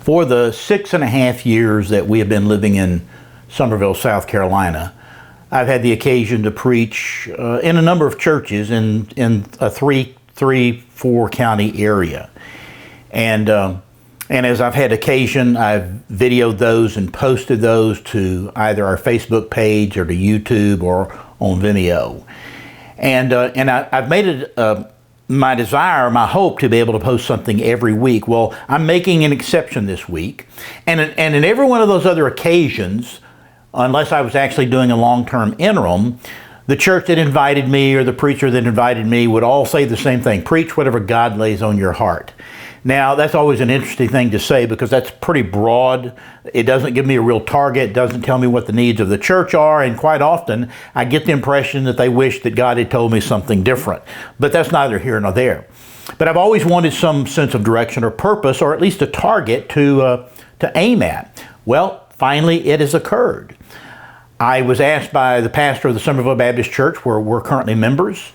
For the 6.5 years that we have been living in Summerville, South Carolina, I've had the occasion to preach in a number of churches in a four county area. And as I've had occasion, I've videoed those and posted those to either our Facebook page or to YouTube or on Vimeo. And I've made it my desire, my hope to be able to post something every week. Well, I'm making an exception this week. And in every one of those other occasions, unless I was actually doing a long-term interim, the church that invited me or the preacher that invited me would all say the same thing: preach whatever God lays on your heart. Now, that's always an interesting thing to say because that's pretty broad. It doesn't give me a real target. It doesn't tell me what the needs of the church are. And quite often, I get the impression that they wish that God had told me something different. But that's neither here nor there. But I've always wanted some sense of direction or purpose, or at least a target to aim at. Well, finally, it has occurred. I was asked by the pastor of the Summerville Baptist Church, where we're currently members,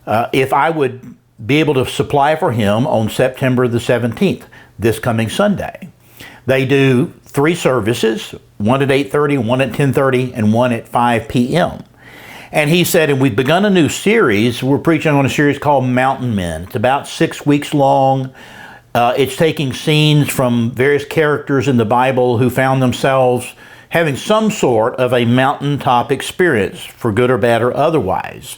if I would be able to supply for him on September the 17th, this coming Sunday. They do 3 services, one at 8:30, one at 10:30, and one at 5 p.m. And he said, and we've begun a new series. We're preaching on a series called Mountain Men. It's about 6 weeks long. It's taking scenes from various characters in the Bible who found themselves having some sort of a mountaintop experience, for good or bad or otherwise.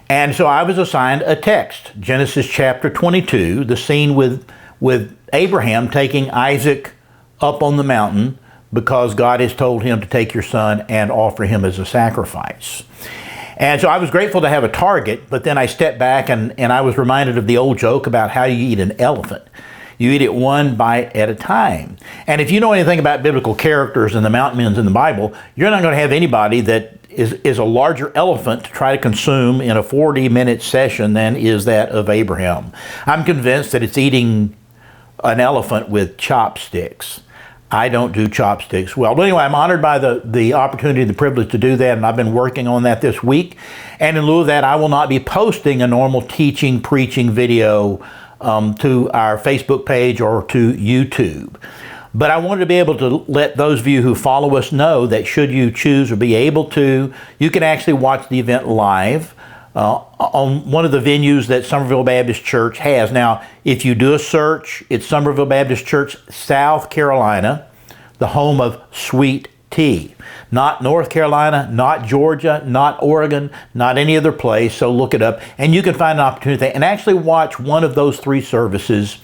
And so I was assigned a text, Genesis chapter 22, the scene with Abraham taking Isaac up on the mountain because God has told him to take your son and offer him as a sacrifice. And so I was grateful to have a target, but then I stepped back and I was reminded of the old joke about how you eat an elephant. You eat it one bite at a time. And if you know anything about biblical characters and the mountain men in the Bible, you're not going to have anybody that is a larger elephant to try to consume in a 40-minute session than is that of Abraham. I'm convinced that it's eating an elephant with chopsticks. I don't do chopsticks well. But anyway, I'm honored by the opportunity, the privilege to do that, and I've been working on that this week. And in lieu of that, I will not be posting a normal teaching, preaching video to our Facebook page or to YouTube. But I wanted to be able to let those of you who follow us know that should you choose or be able to, you can actually watch the event live on one of the venues that Summerville Baptist Church has. Now, if you do a search, it's Summerville Baptist Church, South Carolina, the home of sweet tea. Not North Carolina, not Georgia, not Oregon, not any other place. So look it up and you can find an opportunity and actually watch one of those 3 services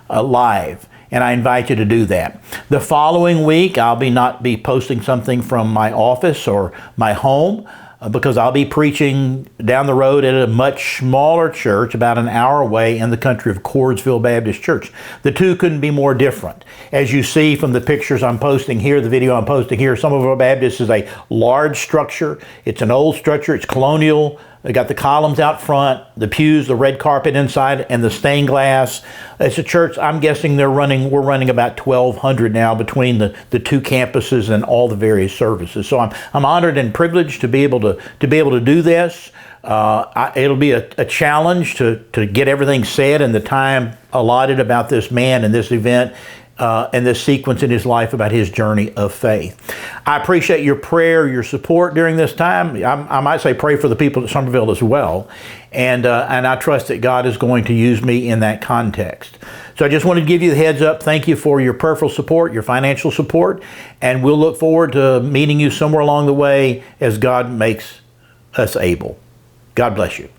live. And I invite you to do that. The following week, I'll not be posting something from my office or my home because I'll be preaching down the road at a much smaller church about an hour away in the country of Cordsville Baptist Church. The two couldn't be more different. As you see from the pictures I'm posting here, the video I'm posting here, Summerville Baptist is a large structure. It's an old structure. It's colonial. They got the columns out front, the pews, the red carpet inside, and the stained glass. It's a church, I'm guessing we're running about 1,200 now between the 2 campuses and all the various services. So I'm honored and privileged to be able to do this. It'll be a challenge to get everything said in the time allotted about this man and this event. And this sequence in his life about his journey of faith. I appreciate your prayer, your support during this time. I might say pray for the people at Summerville as well. And I trust that God is going to use me in that context. So I just wanted to give you the heads up. Thank you for your prayerful support, your financial support. And we'll look forward to meeting you somewhere along the way as God makes us able. God bless you.